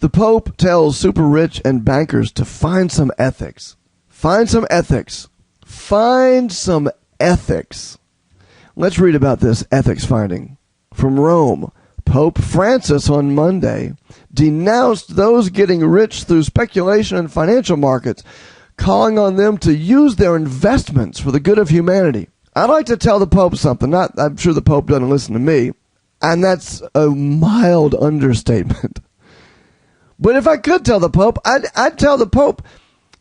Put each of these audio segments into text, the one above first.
The Pope tells super rich and bankers to find some ethics. Find some ethics. Find some ethics. Let's read about this ethics finding. From Rome, Pope Francis on Monday denounced those getting rich through speculation in financial markets, calling on them to use their investments for the good of humanity. I'd like to tell the Pope something. I'm sure the Pope doesn't listen to me, and that's a mild understatement. But if I could tell the Pope, I'd tell the Pope,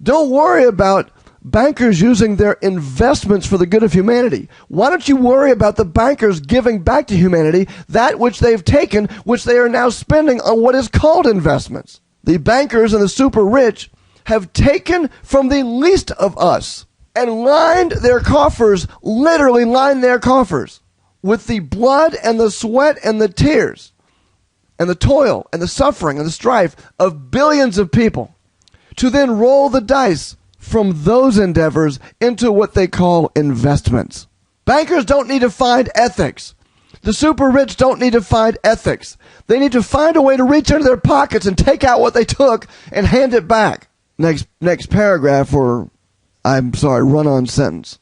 don't worry about bankers using their investments for the good of humanity. Why don't you worry about the bankers giving back to humanity that which they've taken, which they are now spending on what is called investments? The bankers and the super rich have taken from the least of us and lined their coffers, literally lined their coffers with the blood and the sweat and the tears and the toil and the suffering and the strife of billions of people to then roll the dice from those endeavors into what they call investments. Bankers don't need to find ethics. The super rich don't need to find ethics. They need to find a way to reach into their pockets and take out what they took and hand it back. Next paragraph, or run-on sentence.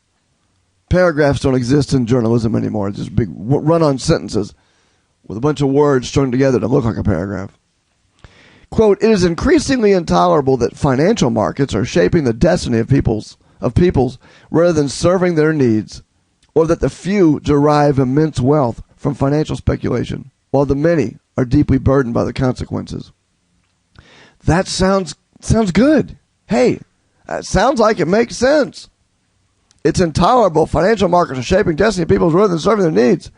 Paragraphs don't exist in journalism anymore. It's just big run-on sentences with a bunch of words strung together to look like a paragraph. Quote, it is increasingly intolerable that financial markets are shaping the destiny of peoples rather than serving their needs, or that the few derive immense wealth from financial speculation, while the many are deeply burdened by the consequences. That sounds good. Hey, that sounds like it makes sense. It's intolerable. Financial markets are shaping destiny of peoples rather than serving their needs.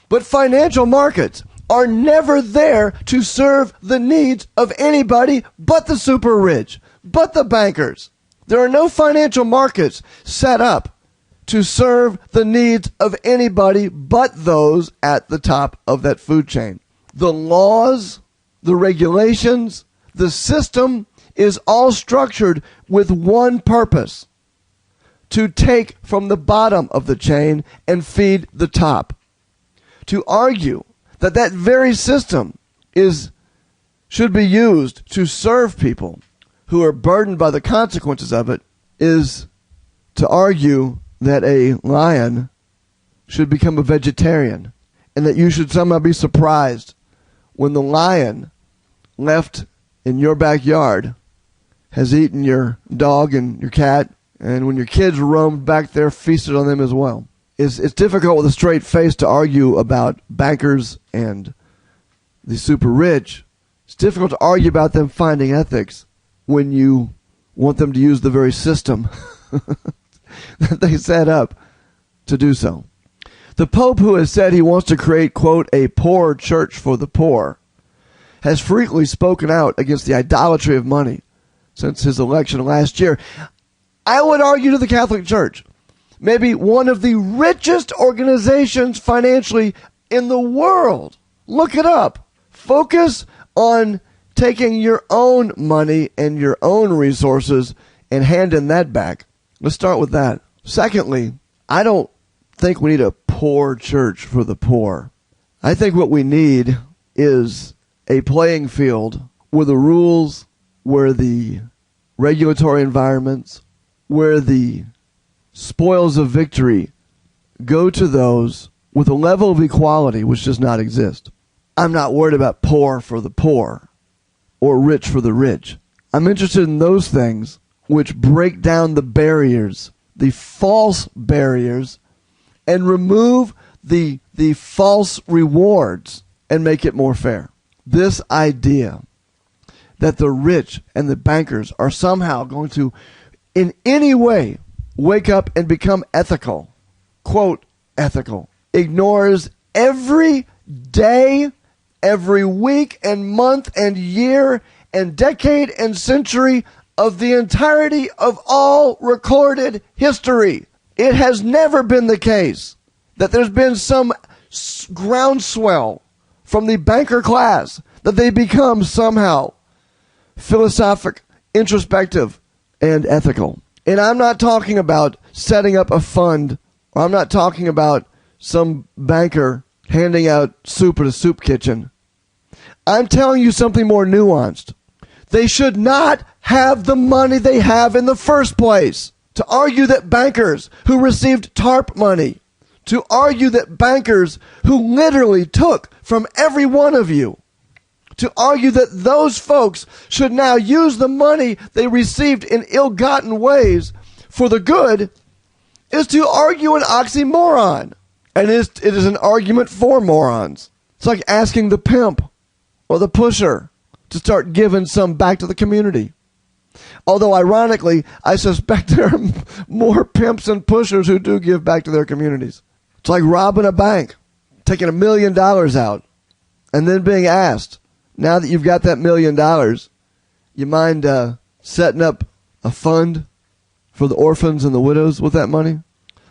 But financial markets are never there to serve the needs of anybody but the super rich, but the bankers. There are no financial markets set up to serve the needs of anybody but those at the top of that food chain. The laws, the regulations, the system is all structured with one purpose: to take from the bottom of the chain and feed the top. To argue that very system should be used to serve people who are burdened by the consequences of it is to argue that a lion should become a vegetarian, and that you should somehow be surprised when the lion left in your backyard has eaten your dog and your cat, and when your kids roamed back there, feasted on them as well. It's difficult with a straight face to argue about bankers and the super rich. It's difficult to argue about them finding ethics when you want them to use the very system that they set up to do so. The Pope, who has said he wants to create, quote, a poor church for the poor, has frequently spoken out against the idolatry of money since his election last year. I would argue to the Catholic Church, maybe one of the richest organizations financially in the world. Look it up. Focus on taking your own money and your own resources and handing that back. Let's start with that. Secondly, I don't think we need a poor church for the poor. I think what we need is a playing field where the rules, where the regulatory environments, where the spoils of victory go to those with a level of equality which does not exist. I'm not worried about poor for the poor or rich for the rich. I'm interested in those things which break down the barriers, the false barriers, and remove the false rewards and make it more fair. This idea that the rich and the bankers are somehow going to, in any way, wake up and become ethical, quote, ethical, ignores every day, every week and month and year and decade and century of the entirety of all recorded history. It has never been the case that there's been some groundswell from the banker class that they become somehow philosophic, introspective, and ethical. And I'm not talking about setting up a fund, or I'm not talking about some banker handing out soup at a soup kitchen. I'm telling you something more nuanced. They should not have the money they have in the first place. To argue that bankers who received TARP money, to argue that bankers who literally took from every one of you, to argue that those folks should now use the money they received in ill-gotten ways for the good, is to argue an oxymoron. And it is an argument for morons. It's like asking the pimp or the pusher to start giving some back to the community. Although, ironically, I suspect there are more pimps and pushers who do give back to their communities. It's like robbing a bank, taking $1 million out, and then being asked, now that you've got that $1 million, you mind setting up a fund for the orphans and the widows with that money?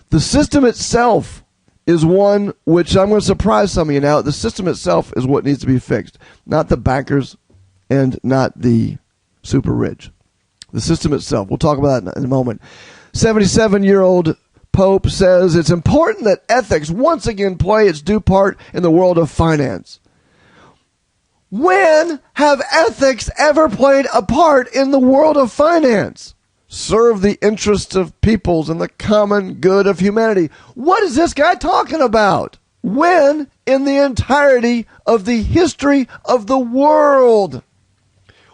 The system itself is one which I'm going to surprise some of you now. The system itself is what needs to be fixed, not the bankers and not the super rich. The system itself. We'll talk about that in a moment. 77-year-old Pope says it's important that ethics once again play its due part in the world of finance. When have ethics ever played a part in the world of finance? Serve the interests of peoples and the common good of humanity. What is this guy talking about? When in the entirety of the history of the world?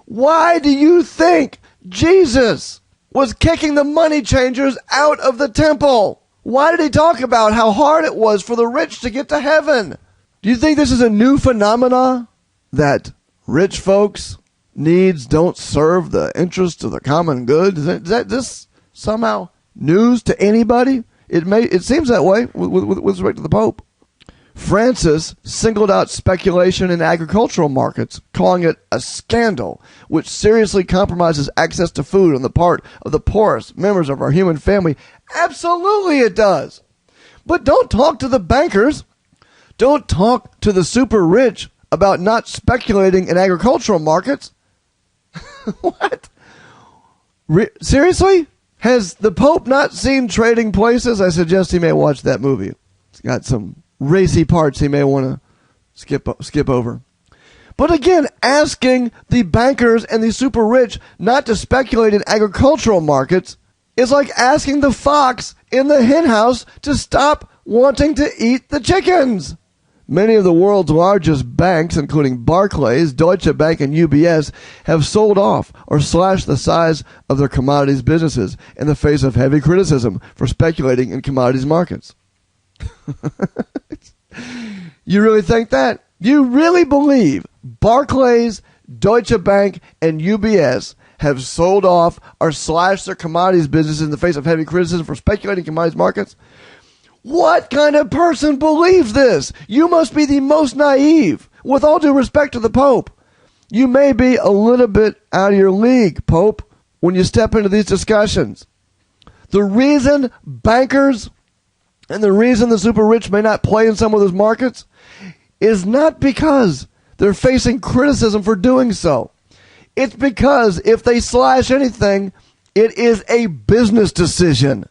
Why do you think Jesus was kicking the money changers out of the temple? Why did he talk about how hard it was for the rich to get to heaven? Do you think this is a new phenomena? That rich folks' needs don't serve the interests of the common good? Is that this somehow news to anybody? It seems that way with respect to the Pope. Francis singled out speculation in agricultural markets, calling it a scandal, which seriously compromises access to food on the part of the poorest members of our human family. Absolutely it does. But don't talk to the bankers. Don't talk to the super rich about not speculating in agricultural markets. What? Seriously? Has the Pope not seen Trading Places? I suggest he may watch that movie. It's got some racy parts he may want to skip over. But again, asking the bankers and the super rich not to speculate in agricultural markets is like asking the fox in the henhouse to stop wanting to eat the chickens. Many of the world's largest banks, including Barclays, Deutsche Bank, and UBS, have sold off or slashed the size of their commodities businesses in the face of heavy criticism for speculating in commodities markets. You really think that? You really believe Barclays, Deutsche Bank, and UBS have sold off or slashed their commodities businesses in the face of heavy criticism for speculating in commodities markets? What kind of person believes this? You must be the most naive. With all due respect to the Pope, you may be a little bit out of your league, Pope, when you step into these discussions. The reason bankers and the reason the super rich may not play in some of those markets is not because they're facing criticism for doing so. It's because if they slash anything, it is a business decision.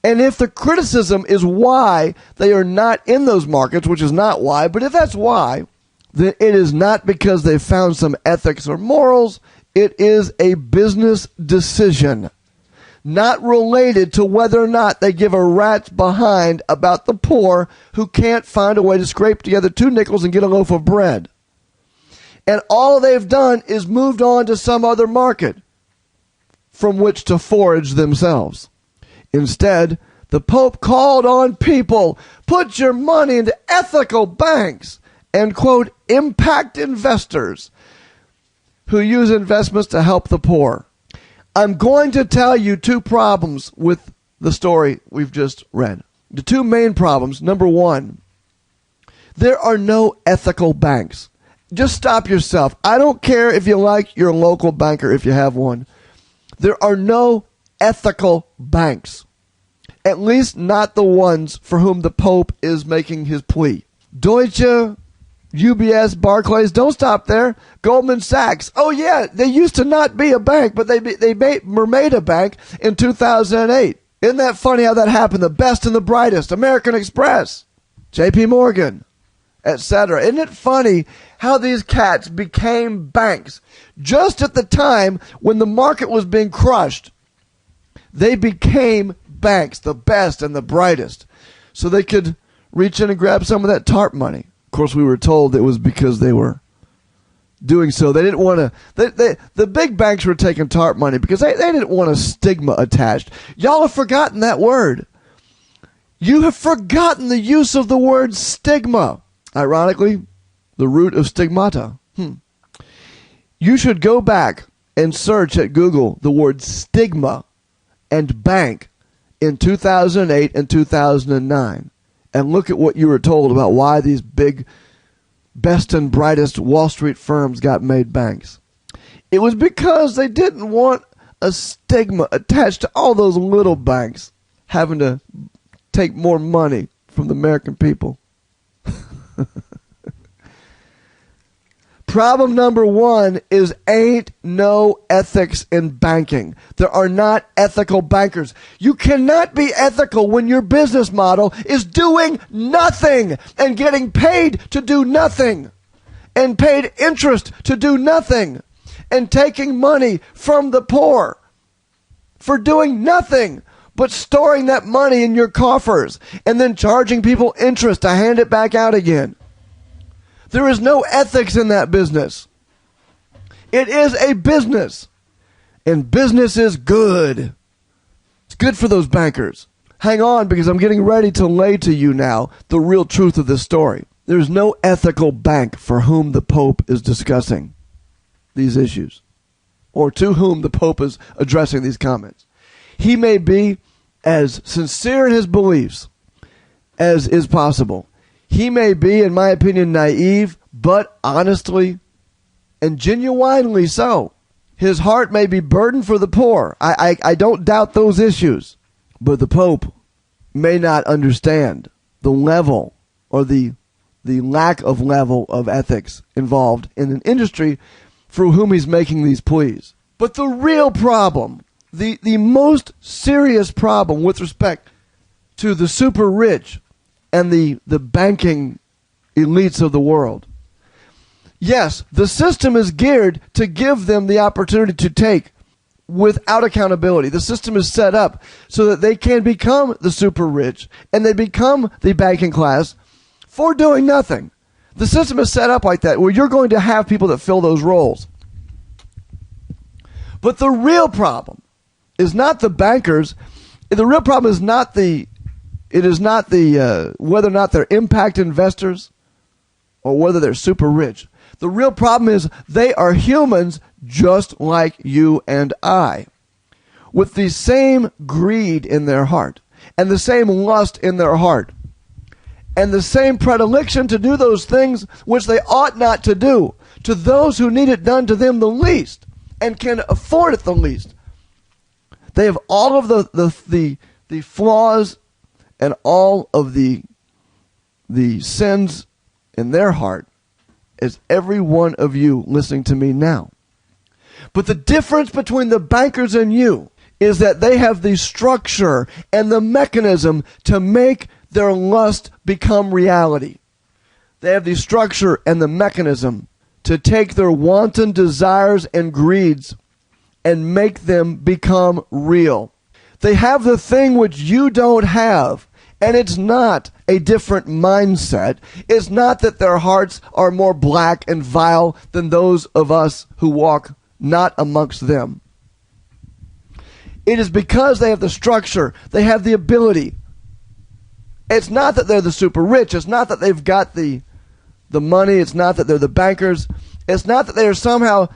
And if the criticism is why they are not in those markets, which is not why, but if that's why, then it is not because they found some ethics or morals. It is a business decision, not related to whether or not they give a rat's behind about the poor who can't find a way to scrape together 2 nickels and get a loaf of bread. And all they've done is moved on to some other market from which to forage themselves. Instead, the Pope called on people, put your money into ethical banks and, quote, impact investors who use investments to help the poor. I'm going to tell you 2 problems with the story we've just read. The 2 main problems. Number 1, there are no ethical banks. Just stop yourself. I don't care if you like your local banker, if you have one. There are no ethical banks. At least not the ones for whom the Pope is making his plea. Deutsche, UBS, Barclays, don't stop there. Goldman Sachs. Oh, yeah, they used to not be a bank, but they were made a bank in 2008. Isn't that funny how that happened? The best and the brightest. American Express, JP Morgan, etc. Isn't it funny how these cats became banks? Just at the time when the market was being crushed, they became banks, the best and the brightest, so they could reach in and grab some of that TARP money. Of course, we were told it was because they were doing so. They didn't want to. The big banks were taking TARP money because they didn't want a stigma attached. Y'all have forgotten that word. You have forgotten the use of the word stigma. Ironically, the root of stigmata. You should go back and search at Google the word stigma and bank in 2008 and 2009 and look at what you were told about why these big, best and brightest Wall Street firms got made banks. It was because they didn't want a stigma attached to all those little banks having to take more money from the American people. Problem number one is ain't no ethics in banking. There are not ethical bankers. You cannot be ethical when your business model is doing nothing and getting paid to do nothing and paid interest to do nothing and taking money from the poor for doing nothing but storing that money in your coffers and then charging people interest to hand it back out again. There is no ethics in that business. It is a business. And business is good. It's good for those bankers. Hang on, because I'm getting ready to lay to you now the real truth of this story. There's no ethical bank for whom the Pope is discussing these issues, or to whom the Pope is addressing these comments. He may be as sincere in his beliefs as is possible. He may be, in my opinion, naive, but honestly and genuinely so. His heart may be burdened for the poor. I don't doubt those issues. But the Pope may not understand the level or the lack of level of ethics involved in an industry for whom he's making these pleas. But the real problem, the most serious problem with respect to the super rich and the banking elites of the world. Yes, the system is geared to give them the opportunity to take without accountability. The system is set up so that they can become the super rich and they become the banking class for doing nothing. The system is set up like that, where you're going to have people that fill those roles. But the real problem is not the bankers. The real problem is not whether or not they're impact investors or whether they're super rich. The real problem is they are humans just like you and I, with the same greed in their heart and the same lust in their heart and the same predilection to do those things which they ought not to do to those who need it done to them the least and can afford it the least. They have all of the flaws and all of the sins in their heart as every one of you listening to me now. But the difference between the bankers and you is that they have the structure and the mechanism to make their lust become reality. They have the structure and the mechanism to take their wanton desires and greeds and make them become real. They have the thing which you don't have, and it's not a different mindset. It's not that their hearts are more black and vile than those of us who walk not amongst them. It is because they have the structure, they have the ability. It's not that they're the super rich. It's not that they've got the money. It's not that they're the bankers. It's not that they are somehow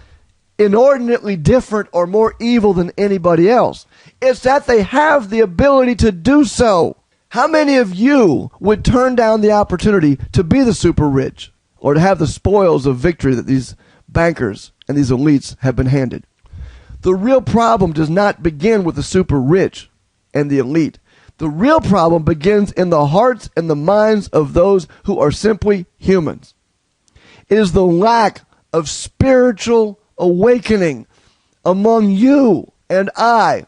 inordinately different or more evil than anybody else. It's that they have the ability to do so. How many of you would turn down the opportunity to be the super rich or to have the spoils of victory that these bankers and these elites have been handed? The real problem does not begin with the super rich and the elite. The real problem begins in the hearts and the minds of those who are simply humans. It is the lack of spiritual awakening among you and I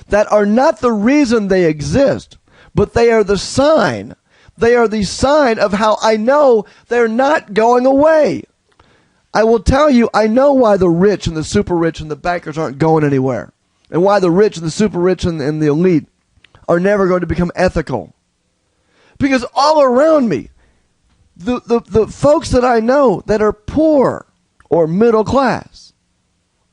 that are not the reason they exist, but they are the sign They are the sign of how I know they're not going away. I will tell you, I know why the rich and the super rich and the bankers aren't going anywhere, and why the rich and the super rich and the elite are never going to become ethical. Because all around me, the folks that I know that are poor or middle class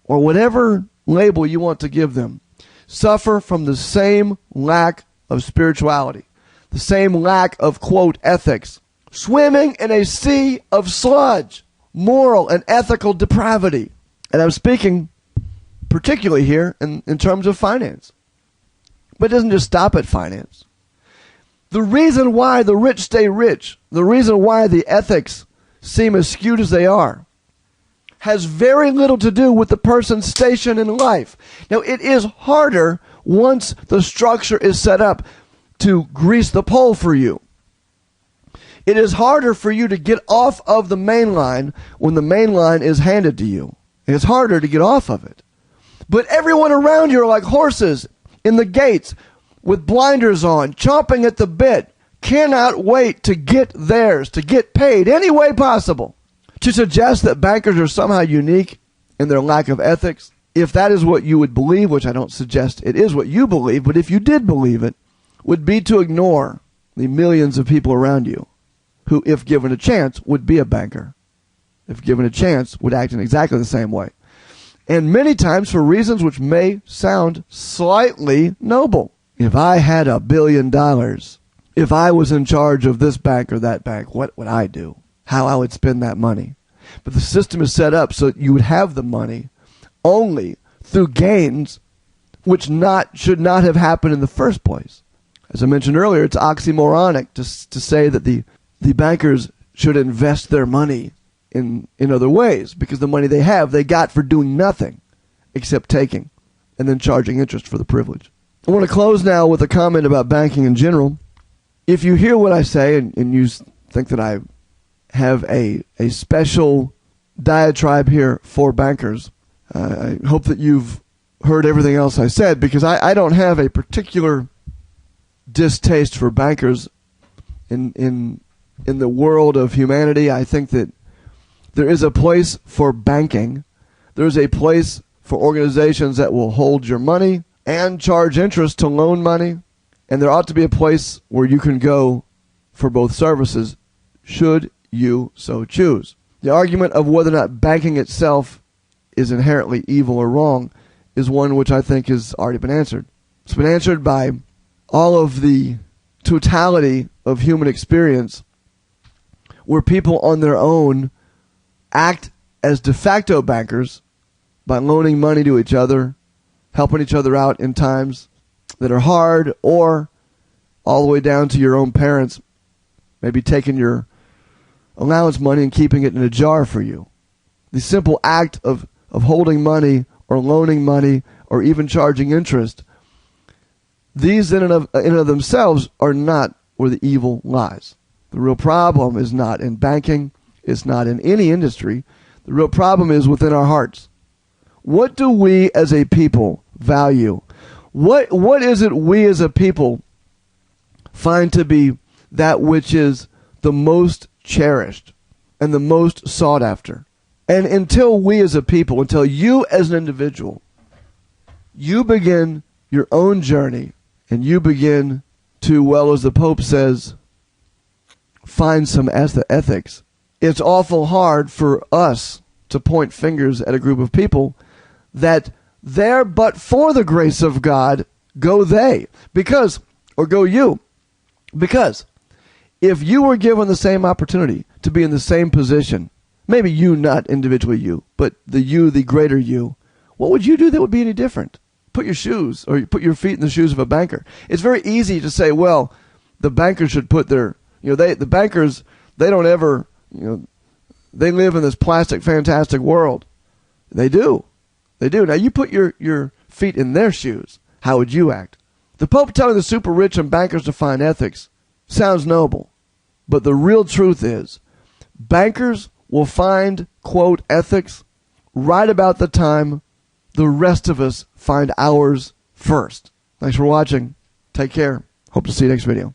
or whatever label you want to give them suffer from the same lack of spirituality, the same lack of, quote, ethics, swimming in a sea of sludge, moral and ethical depravity. And I'm speaking particularly here in terms of finance. But it doesn't just stop at finance. The reason why the rich stay rich, the reason why the ethics seem as skewed as they are, has very little to do with the person's station in life. Now, it is harder once the structure is set up to grease the pole for you. It is harder for you to get off of the main line when the main line is handed to you. It's harder to get off of it. But everyone around you are like horses in the gates with blinders on, chomping at the bit, cannot wait to get theirs, to get paid any way possible. To suggest that bankers are somehow unique in their lack of ethics, if that is what you would believe, which I don't suggest it is what you believe, but if you did believe it, would be to ignore the millions of people around you who, if given a chance, would be a banker. If given a chance, would act in exactly the same way. And many times for reasons which may sound slightly noble. If I had $1 billion, if I was in charge of this bank or that bank, what would I do? How I would spend that money? But the system is set up so that you would have the money only through gains which should not have happened in the first place. As I mentioned earlier, it's oxymoronic to say that the bankers should invest their money in other ways, because the money they have, they got for doing nothing except taking and then charging interest for the privilege. I want to close now with a comment about banking in general. If you hear what I say and you think that I have a special diatribe here for bankers, I hope that you've heard everything else I said, because I don't have a particular distaste for bankers in the world of humanity. I think that there is a place for banking. There's a place for organizations that will hold your money and charge interest to loan money. And there ought to be a place where you can go for both services, should you so choose. The argument of whether or not banking itself is inherently evil or wrong is one which I think has already been answered. It's been answered by all of the totality of human experience, where people on their own act as de facto bankers by loaning money to each other, helping each other out in times that are hard, or all the way down to your own parents maybe taking your allowance money and keeping it in a jar for you. The simple act of holding money or loaning money or even charging interest, these in and of themselves are not where the evil lies. The real problem is not in banking. It's not in any industry. The real problem is within our hearts. What do we as a people value? What is it we as a people find to be that which is the most cherished and the most sought after? And until we as a people, until you as an individual, you begin your own journey and you begin to, well, as the Pope says, find some ethics, it's awful hard for us to point fingers at a group of people that there but for the grace of God go they, because, or go you. Because if you were given the same opportunity to be in the same position, maybe you, not individually you, but the greater you, what would you do that would be any different? Put your shoes, or you put your feet in the shoes of a banker. It's very easy to say, well, the bankers should put their, the bankers, they don't ever, they live in this plastic, fantastic world. They do. They do. Now, you put your feet in their shoes. How would you act? The Pope telling the super rich and bankers to find ethics sounds noble. But the real truth is, bankers will find, quote, ethics right about the time the rest of us find ours first. Thanks for watching. Take care. Hope to see you next video.